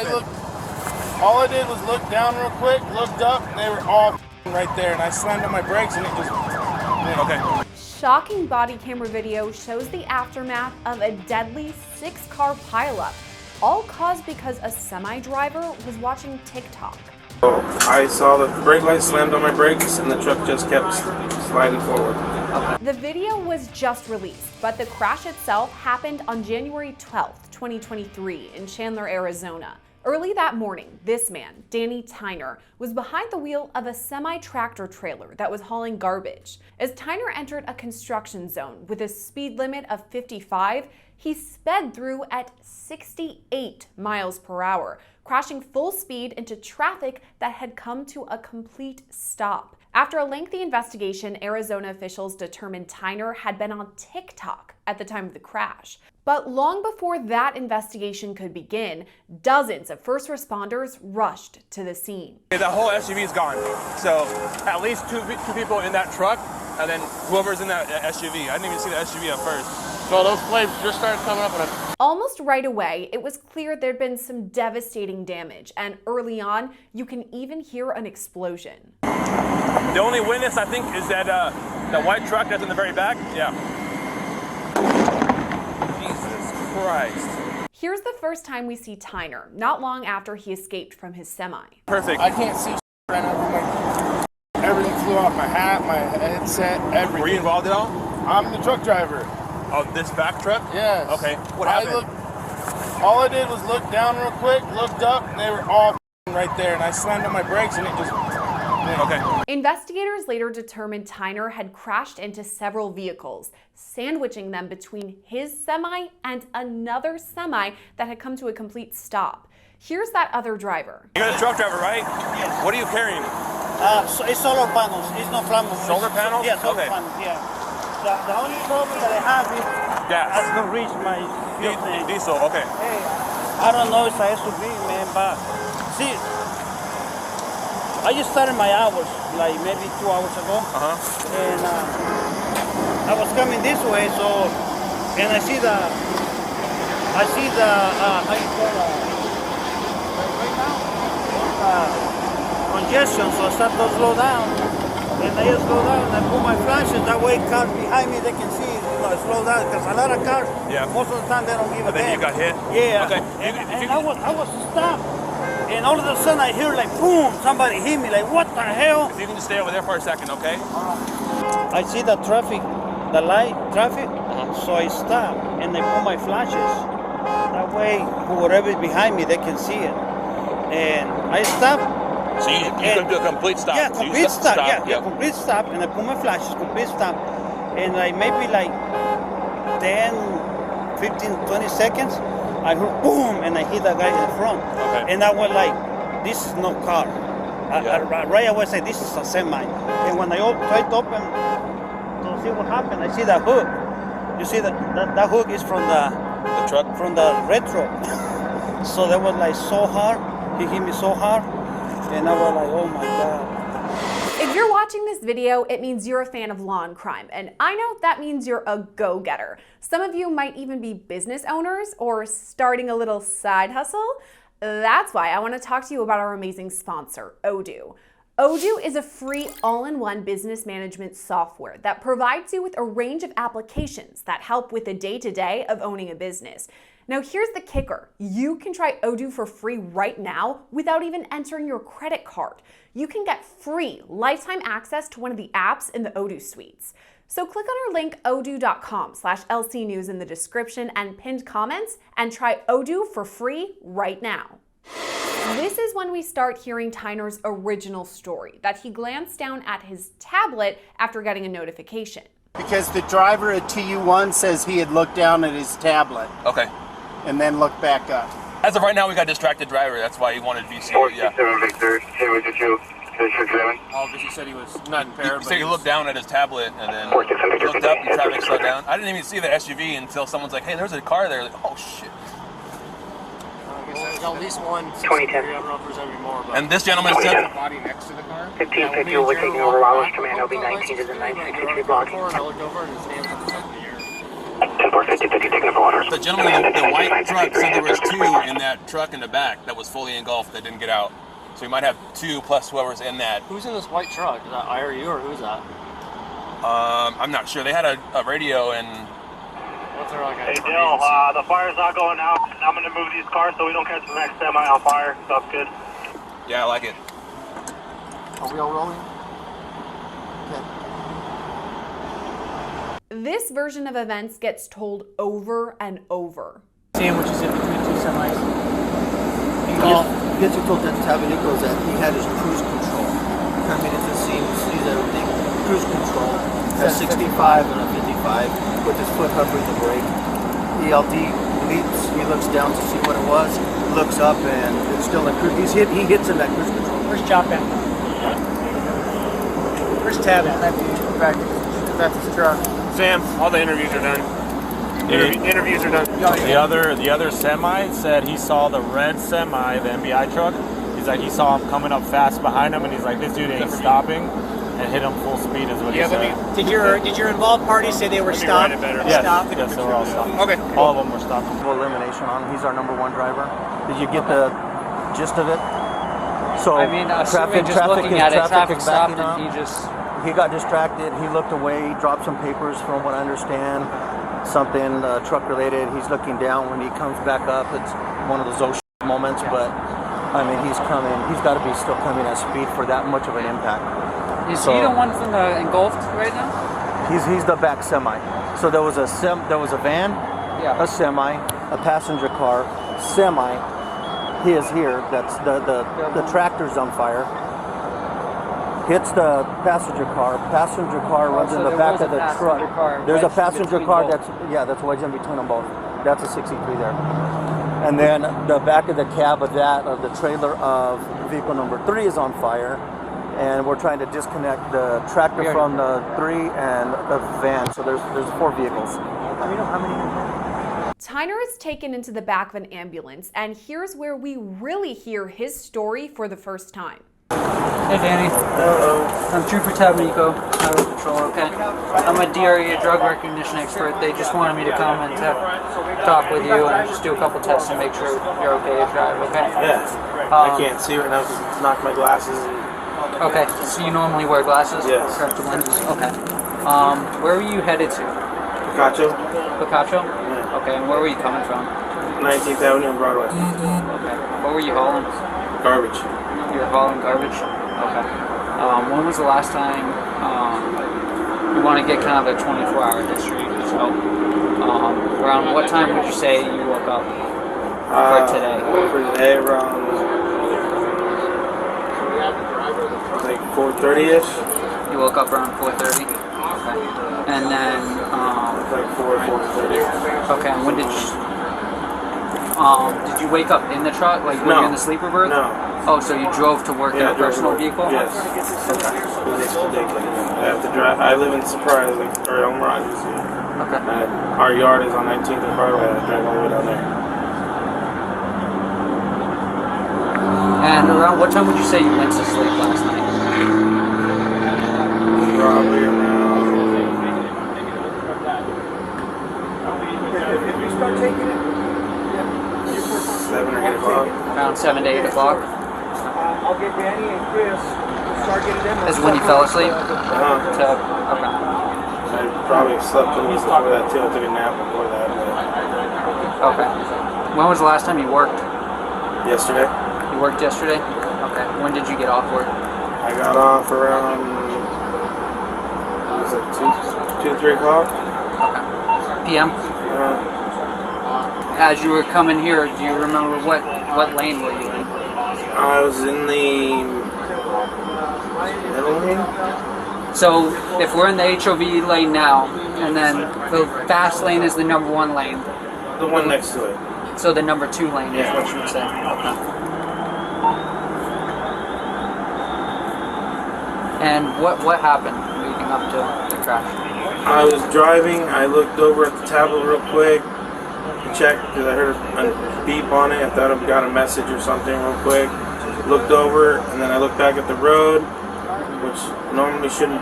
All I did was look down real quick, looked up, and they were all right there, and I slammed on my brakes, and it just... Okay. Shocking body camera video shows the aftermath of a deadly 6-car pileup, all caused because a semi-driver was watching TikTok. I saw the brake light slammed on my brakes, and the truck just kept sliding forward. The video was just released, but the crash itself happened on January 12th, 2023 in Chandler, Arizona. Early that morning, this man, Danny Tyner, was behind the wheel of a semi-tractor trailer that was hauling garbage. As Tyner entered a construction zone with a speed limit of 55, he sped through at 68 miles per hour, crashing full speed into traffic that had come to a complete stop. After a lengthy investigation, Arizona officials determined Tyner had been on TikTok at the time of the crash. But long before that investigation could begin, dozens of first responders rushed to the scene. The whole SUV is gone. So at least two people in that truck, and then whoever's in that SUV. I didn't even see the SUV at first. So those flames just started coming up, and Almost right away, it was clear there'd been some devastating damage, and early on, you can even hear an explosion. The only witness, I think, is that white truck that's in the very back. Yeah. Jesus Christ. Here's the first time we see Tyner, not long after he escaped from his semi. Perfect. I can't see right now. Everything flew off, my hat, my headset, everything. Were you involved at all? I'm the truck driver. Oh, this back truck? Yes. Okay. What happened? All I did was look down real quick, looked up, and they were all right there, and I slammed on my brakes, and it just... Okay. Investigators later determined Tyner had crashed into several vehicles, sandwiching them between his semi and another semi that had come to a complete stop. Here's that other driver. You're the truck driver, right? Yes. What are you carrying? So it's solar panels. It's not flammable. Solar panels? Yeah, solar Okay. panels, yeah. The only problem that I have is Gas. I don't reach my fuel tank. Diesel, okay. Hey, I don't know if I have to be, man, but see, I just started my hours, like maybe 2 hours ago. And I was coming this way, so, and I see the, how you call right now, congestion, so I start to slow down. And I just slow down and I put my flashes, that way cars behind me, they can see, slow down, because a lot of cars, most of the time they don't give a damn. Then you got hit? Yeah. Okay. And I was stopped. And all of a sudden I hear like boom, somebody hit me, like what the hell? You can just stay over there for a second, okay? I see the traffic, the light traffic, so I stop and I put my flashes. That way, whoever is behind me, they can see it. And I stop. So you can do a complete stop. Yeah, so complete stop. Yeah, Complete stop. And I put my flashes, complete stop. And maybe like 10, 15, 20 seconds, I heard boom, and I hit the guy in front. Okay. And I was like, this is no car. Right away I said, this is a semi. And when I tried to open to see what happened, I see the hook. You see that hook is from the truck? From the retro. So that was like so hard. He hit me so hard. And I was like, oh my God. If you're watching this video, it means you're a fan of Law and Crime, and I know that means you're a go-getter. Some of you might even be business owners or starting a little side hustle. That's why I want to talk to you about our amazing sponsor, Odoo. Odoo is a free all-in-one business management software that provides you with a range of applications that help with the day-to-day of owning a business. Now here's the kicker. You can try Odoo for free right now without even entering your credit card. You can get free lifetime access to one of the apps in the Odoo suites. So click on our link odoo.com/LCnews in the description and pinned comments and try Odoo for free right now. This is when we start hearing Tyner's original story, that he glanced down at his tablet after getting a notification. Because the driver at TU1 says he had looked down at his tablet. Okay. And then looked back up. As of right now, we got a distracted driver. That's why he wanted VC. Yeah. Victor, Oh, because he said he was not impaired. He said he looked down at his tablet and then looked up and traffic slowed down. I didn't even see the SUV until someone's like, hey, there's a car there. Like, oh, shit. There's at least one. 2010. I don't know if there's any more. But And this gentleman said... body next to the car. 1550, we're taking over Lawless Command, LB 19 to the 963 block. I looked over and his hands on the top of the air. The gentleman in the white truck said there was 2 in that truck in the back that was fully engulfed that didn't get out. So we might have 2 plus whoever's in that. Who's in this white truck? Is that IRU or who's that? I'm not sure. They had a radio and... What's there like a... Hey Dale, the fire's not going out. I'm gonna move these cars so we don't catch the next semi on fire. Sounds good. Yeah, I like it. Are we all rolling? Okay. This version of events gets told over and over. Sandwiches in between 2 semis. He gets told that Tabernicles that he had his cruise control. Coming into the scene, sees everything. Cruise control. At 65 and a 55 with his foot hovering the brake. ELD leaps, he looks down to see what it was, looks up and it's still in cruise. He hits him at cruise control. Where's Chop at? Where's Tab at? That's his truck. Sam, all the interviews are done. Interviews are done. The other semi said he saw the red semi, the MBI truck. He's like, he saw him coming up fast behind him, and he's like, this dude ain't stopping, and hit him full speed is what he said. Did your involved party say they were stopped? Yes, yes, they were all stopped. Okay. All of them were stopped. Elimination on him. He's our number 1 driver. Did you get the gist of it? So I mean, assuming just looking at it, traffic stopped and he got distracted. He looked away, dropped some papers from what I understand, something truck related. He's looking down. When he comes back up, it's one of those moments, but I mean, he's coming. He's got to be still coming at speed for that much of an impact. Is he the one from the engulfed right now? He's the back semi. So there was a van, a semi, a passenger car, semi. He is here. That's the tractor's on fire. Hits the passenger car. Passenger car runs in the back of the truck. There's a passenger car that's wedged in between them both. That's a 63 there. And then the back of the cab of the trailer of vehicle number 3 is on fire. And we're trying to disconnect the tractor from the 3 and the van. So there's 4 vehicles. How many? Tyner is taken into the back of an ambulance, and here's where we really hear his story for the first time. Hey Danny. I'm Trooper Tabernico, Highway Patrol, okay? I'm a DRE, drug recognition expert. They just wanted me to come and talk with you and just do a couple tests and make sure you're okay to drive, okay? Yeah. I can't see right now because I knocked my glasses. Okay, so you normally wear glasses? Yes. Correct lenses? Okay. Where were you headed to? Picacho? Picacho? Yeah. Okay, and where were you coming from? 19th Avenue and Broadway. Okay. What were you hauling? Garbage. You were hauling garbage? Okay. When was the last time, you want to get kind of a 24-hour history, so around what time would you say you woke up for today? For today, around like 4:30ish. You woke up around 4:30? Okay. And then, like 4:30. okay, and when did you wake up in the truck? Like, were you in the sleeper berth? No. Oh, so you drove to work in a personal vehicle? Yes. Okay. It's ridiculous. I have to drive. I live in Surprise, or Elm Rogers. Okay. Our yard is on 19th and Broadway. I drive all the way down there. And around what time would you say you went to sleep last night? Probably around. If you start taking it, 7 or 8 o'clock. Around 7 to 8 o'clock? I'll get Danny and Chris. Start getting them. Is when you fell asleep? Uh-huh. Okay. I probably slept a little before that too. I took a nap before that. Okay. When was the last time you worked? Yesterday. You worked yesterday? Okay. When did you get off work? I got off around, was it 2, 3 o'clock? Okay. PM? As you were coming here, do you remember what lane were you in? I was in the middle lane. So if we're in the HOV lane now, and then the fast lane is the number 1 lane. The one next to it. So the number 2 lane is what you would say. Okay. And what happened leading up to the crash? I was driving. I looked over at the tablet real quick. Checked because I heard a beep on it. I thought I got a message or something real quick. Looked over and then I looked back at the road, which normally shouldn't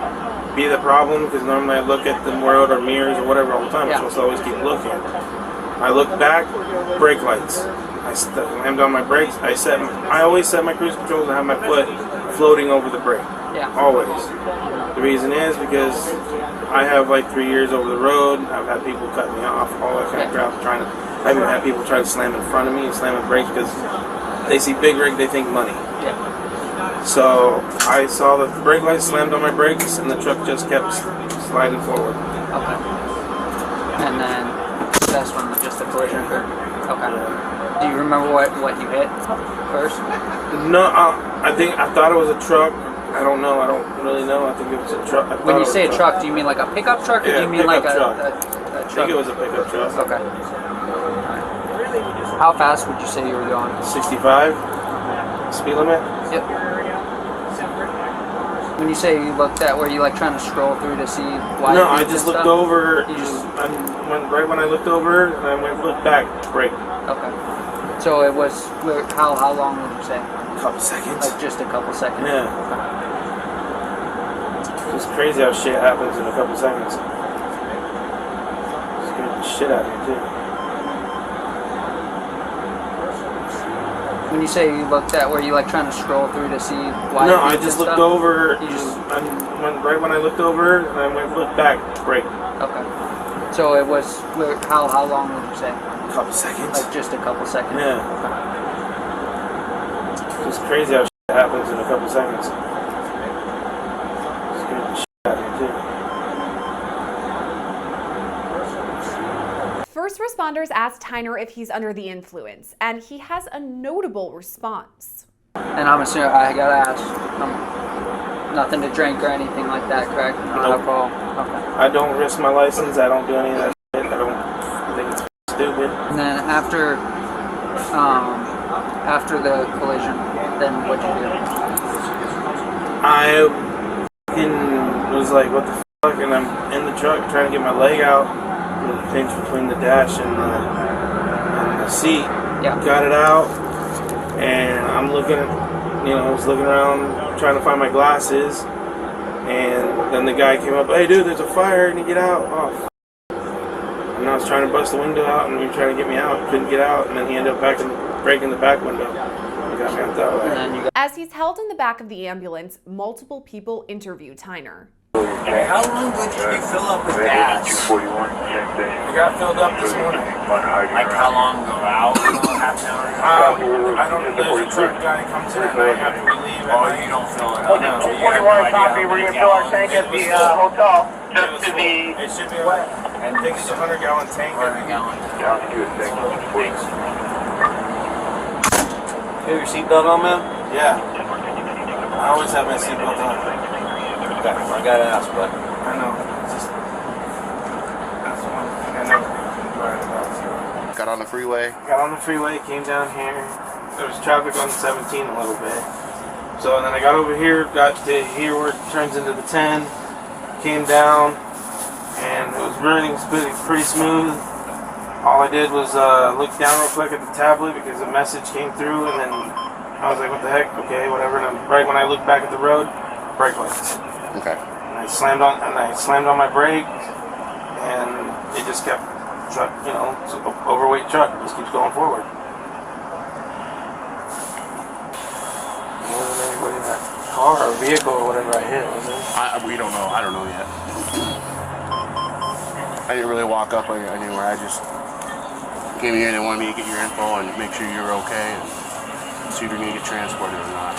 be the problem because normally I look at the road or mirrors or whatever all the time. Yeah. I'm supposed to always keep looking. I look back, brake lights. I slammed on my brakes. I always set my cruise controls and have my foot floating over the brake. Yeah. Always. The reason is because I have like 3 years over the road. I've had people cut me off, all that kind of crap. I've even had people try to slam in front of me and slam on brakes because they see big rig, they think money. Yeah. So I saw that the brake lights slammed on my brakes and the truck just kept sliding forward. Okay. And then that's when just the collision occurred. Okay. Do you remember what you hit first? No, I thought it was a truck. I don't know. I don't really know. I think it was a truck. When you say a truck, do you mean like a pickup truck, or do you mean like a truck? I think it was a pickup truck. Okay. How fast would you say you were going? 65 speed limit. Yep. When you say you looked at, were you like trying to scroll through to see why? No, I just looked over. You just right when I looked over, and I looked back. Brake. Okay. So it was how long would you say? A couple seconds. Like just a couple seconds. Yeah. Okay. It's crazy how shit happens in a couple seconds. Scared the shit out of me too. When you say you looked at, were you like trying to scroll through to see why? No, I just looked over. You just right when I looked over, and I looked back. Brake. Okay. So it was how long would you say? A couple seconds. Like just a couple seconds. Yeah. Okay. It's crazy how shit happens in a couple seconds. Scared the shit out of me too. First responders asked Tyner if he's under the influence, and he has a notable response. And I'm assuming I gotta ask, nothing to drink or anything like that, correct? No Nope. alcohol. Okay. I don't risk my license. I don't do any of that shit. I think it's stupid. And then after the collision, then what'd you do? I was like, what the fuck? And I'm in the truck trying to get my leg out. The pinch between the dash and the seat. Yeah. Got it out, and I'm looking, I was looking around trying to find my glasses, and then the guy came up, hey dude, there's a fire, and you get out. Oh, and I was trying to bust the window out, and he was trying to get me out, couldn't get out, and then he ended up breaking the back window. He got me out that way. As he's held in the back of the ambulance, multiple people interview Tyner. How long did you fill up with gas? I got filled up this morning. Like how long ago? Half an hour ago? I don't know. There's a truck guy that comes in at night after we leave. Oh, you don't fill it up? No. 241 copy, we're going to fill our tank at the hotel. Just to the... It should be like, I think it's a 100-gallon tank. 100 gallon. Thanks. You have your seatbelt on, man? Yeah. I always have my seatbelt on. Okay, I gotta ask, but I know. It's just, that's one thing I never worried about. Got on the freeway. Got on the freeway, came down here. There was traffic on 17 a little bit. So then I got over here, got to here where it turns into the 10, came down, and it was running pretty smooth. All I did was look down real quick at the tablet because a message came through, and then I was like, what the heck? Okay, whatever. And right when I looked back at the road, brake lights. Okay. And I slammed on my brake, and it just kept truck, it's an overweight truck, just keeps going forward. More than anybody in that car or vehicle or whatever I hit, was it? We don't know. I don't know yet. I didn't really walk up anywhere. I just came here and they wanted me to get your info and make sure you're okay and see if you're going to get transported or not.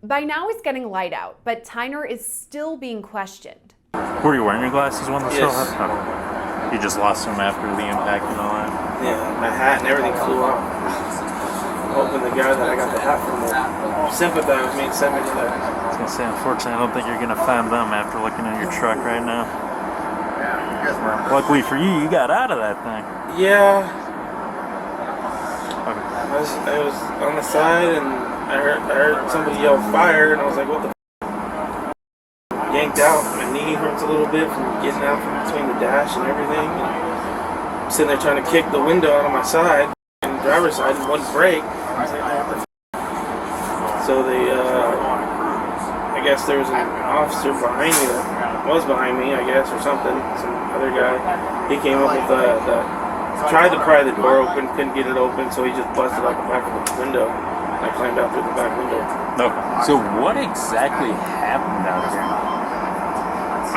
By now it's getting light out, but Tyner is still being questioned. Were you wearing your glasses when the Yes. show happened? Oh. You just lost them after the impact and all that? Yeah, my hat and everything flew off. Hoping the guy that I got the hat from will sympathize with me and send me to that. I was gonna say, unfortunately, I don't think you're gonna find them after looking at your truck right now. Luckily for you, you got out of that thing. Yeah. Okay. I was on the side and I heard somebody yell fire, and I was like, what the f***? Yanked out. My knee hurts a little bit from getting out from between the dash and everything. And I'm sitting there trying to kick the window out of my side, and the driver's side, and wouldn't brake. I was like, what the f***? So they I guess there was an officer behind me that was behind me, I guess, or something. Some other guy. He came up with tried to pry the door open, couldn't get it open, so he just busted out the back of the window. I climbed out through the back window. No. So what exactly happened out here?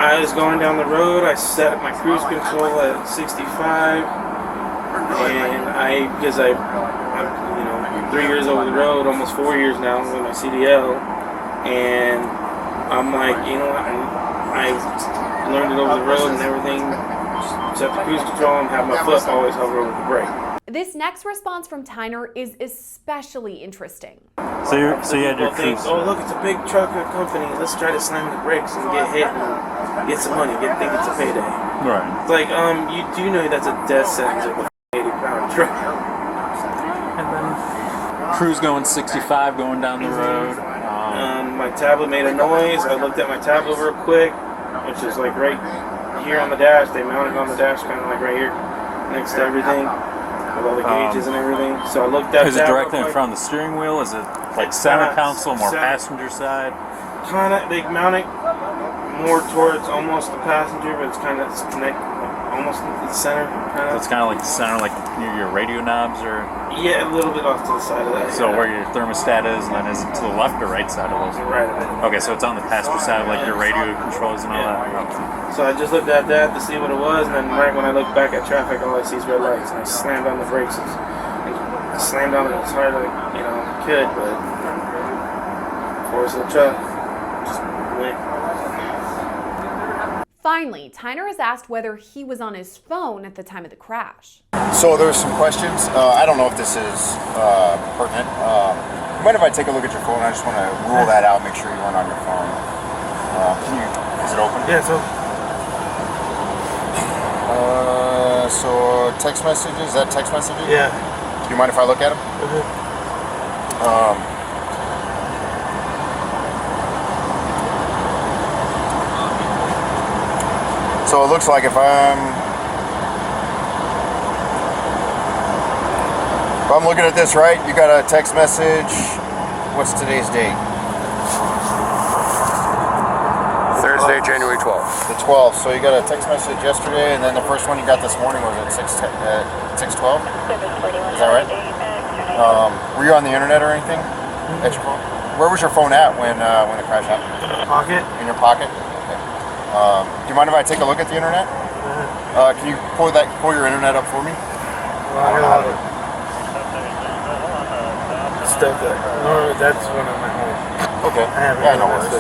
I was going down the road. I set my cruise control at 65, and I'm 3 years over the road, almost 4 years now with my CDL, and I'm like, I learned it over the road and everything. Set the cruise control and have my foot always hover over the brake. This next response from Tyner is especially interesting. So you had your think, oh look, it's a big trucker company. Let's try to slam the brakes and get hit and get some money. Think it's a payday. Right. It's like, you do know that's a death sentence with a 80-pound truck. And then cruise going 65 going down the road. My tablet made a noise. I looked at my tablet real quick, which is like right here on the dash. They mounted on the dash, kind of like right here, next to everything. With all the gauges and everything. So I looked at Is it directly in front of the steering wheel? Is it like center console, more passenger side? Kind of, they mount it more towards almost the passenger, but it's kind of connected almost to the center. So it's kind of like the center, like near your radio knobs, or? Yeah, a little bit off to the side of that. So where your thermostat is, and then is it to the left or right side of those? Right. Okay, so it's on the passenger side, like your radio controls and all that? Okay. So I just looked at that to see what it was, and then right when I looked back at traffic, all I see is red lights, and I slammed on the brakes. And I slammed on it as hard as I could, but force of the truck just went. Finally, Tyner is asked whether he was on his phone at the time of the crash. So there were some questions. I don't know if this is pertinent. You mind if I take a look at your phone? I just want to rule that out, make sure you weren't on your phone. Is it open? Yeah, it's open. So text messages, is that text messages? Yeah. Do you mind if I look at them? So it looks like if I'm looking at this right, you got a text message. What's today's date? Thursday, January 12th. The 12th. So you got a text message yesterday, and then the first one you got this morning was at 6:12. Is that right? Were you on the internet or anything? At your phone? Where was your phone at when the crash happened? In my pocket. In your pocket? Okay. Do you mind if I take a look at the internet? Can you pull your internet up for me? Stuff that. No, that's when I'm at home. Okay. Yeah, no worries.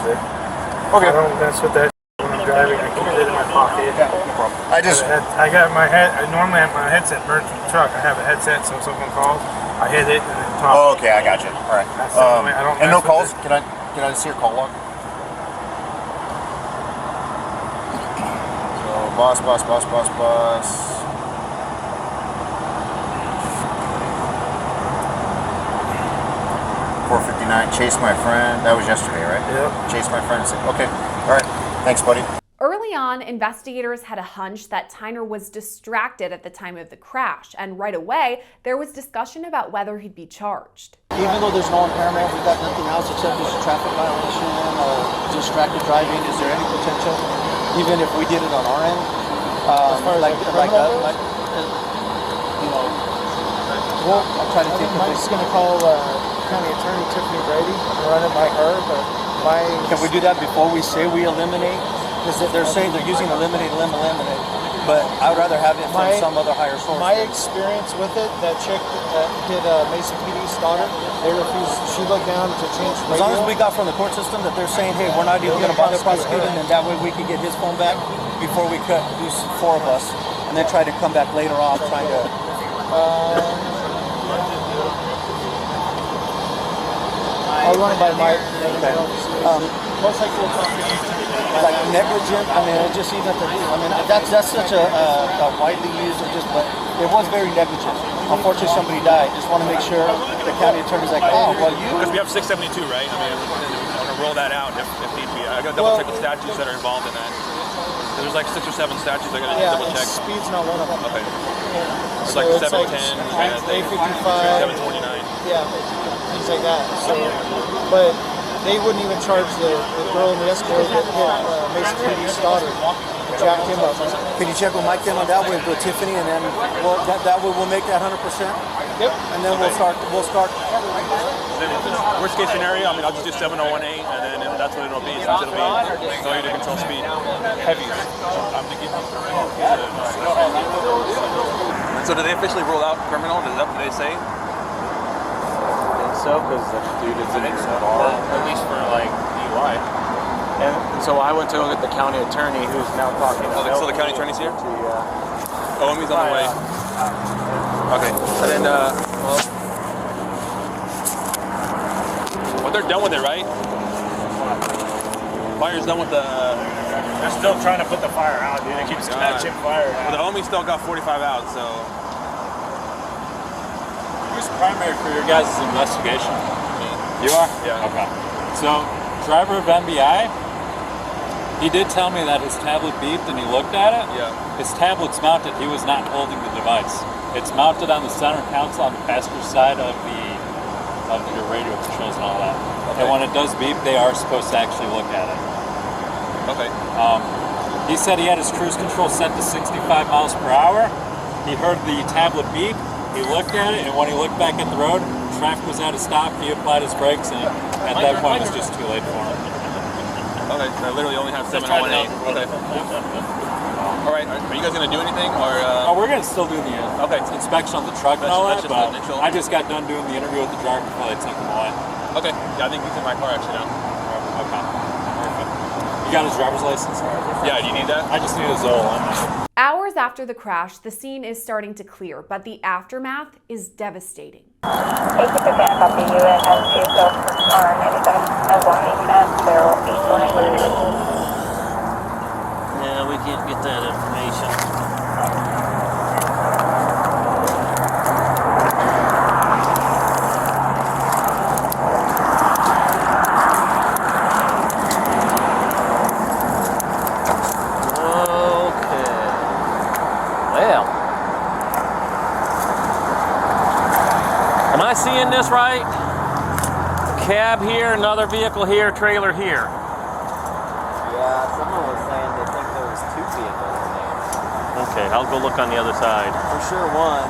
Okay. I don't mess with that when I'm driving. I keep it in my pocket. Yeah, no problem. I got my head. I normally have my headset burnt from the truck. I have a headset, so if someone calls, I hit it and then talk. Oh, okay, I got you. All right. I don't and no mess with calls? it. Can I see your call log? So boss. 4:59. Chase my friend. That was yesterday, right? Yeah. Chase my friend. Okay. All right. Thanks, buddy. Early on, investigators had a hunch that Tyner was distracted at the time of the crash, and right away, there was discussion about whether he'd be charged. Even though there's no impairment, we got nothing else except this traffic violation or distracted driving. Is there any potential, even if we did it on our end? As far as well, I'm trying to think. I'm just going to call County Attorney Tiffany Brady and run it by her, but Can we do that before we say we eliminate? Because they're saying they're using eliminate. But I would rather have it from some other higher source. My experience with it, that chick that hit Mason PD's daughter, they refused. She looked down to change radio. As long as we got from the court system that they're saying, hey, we're not even going to bother prosecuting, and that way we can get his phone back before we cut loose 4 of us, and then try to come back later on trying to. I'll run it by Mike. Okay. Most likely we'll talk to you. Like negligent, I mean, it just even at the, I mean, that's such a widely used, but it was very negligent. Unfortunately, somebody died. Just want to make sure the county attorney's like, oh, well, you. Because we have 672, right? I mean, I'm going to roll that out if need be. I got to double check the statutes that are involved in that. There's like 6 or 7 statutes I got to double check. Speed's not one of them. Okay. It's So like it's 710, like 855. 729. Yeah, things like that. So, but they wouldn't even charge the girl in the Escalade that hit Mason Petey's daughter, jacked him up. Can you check with Mike then on that with Tiffany, and then that way we'll make that 100%? Yep. And then we'll start. Worst case scenario, I mean, I'll just do 7018, and then if that's what it'll be, since it'll be failure to control speed, heavy. I'm thinking. So did they officially rule out criminal? Is that what they say? So, because the dude is in the bar. At least for like DUI. And so I went to go get the county attorney, who's now talking. So the county attorney's here? Oh, he's on the way. Okay, and then well, they're done with it, right? Fire's done with the. They're still trying to put the fire out, dude. It keeps catching fire. Well, the homie still got 45 out, so. Who's primary for your guys' investigation? You are? Yeah. Okay. So, driver of MBI, he did tell me that his tablet beeped and he looked at it. Yeah. His tablet's mounted. He was not holding the device. It's mounted on the center console on the passenger side of your radio controls and all that. Okay. And when it does beep, they are supposed to actually look at it. Okay. He said he had his cruise control set to 65 miles per hour. He heard the tablet beep. He looked at it, and when he looked back at the road, traffic was at a stop. He applied his brakes, and at that point, it was just too late for him. Okay, so I literally only have 7018. Okay. All right, are you guys going to do anything, or? Oh, we're going to still do the inspection on the truck and all that, but I just got done doing the interview with the driver before they took him away. Okay, yeah, I think he's in my car actually now. Okay. Perfect. You got his driver's license? Yeah, do you need that? I just need his Zoll. Hours after the crash, the scene is starting to clear, but the aftermath is devastating. Thank you for back up the unit and vehicle on 8701 and 0818. Yeah, we can't get that information. Am I seeing this right? Cab here, another vehicle here, trailer here. Yeah, someone was saying they think there was 2 vehicles in there. Okay, I'll go look on the other side. For sure one.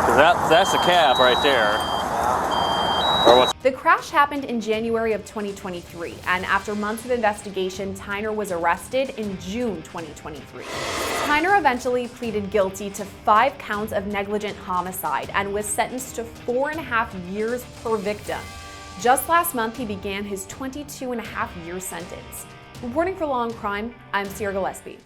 Because that's a cab right there. The crash happened in January of 2023, and after months of investigation, Tyner was arrested in June 2023. Tyner eventually pleaded guilty to 5 counts of negligent homicide and was sentenced to 4.5 years per victim. Just last month, he began his 22.5-year sentence. Reporting for Law&Crime, I'm Sierra Gillespie.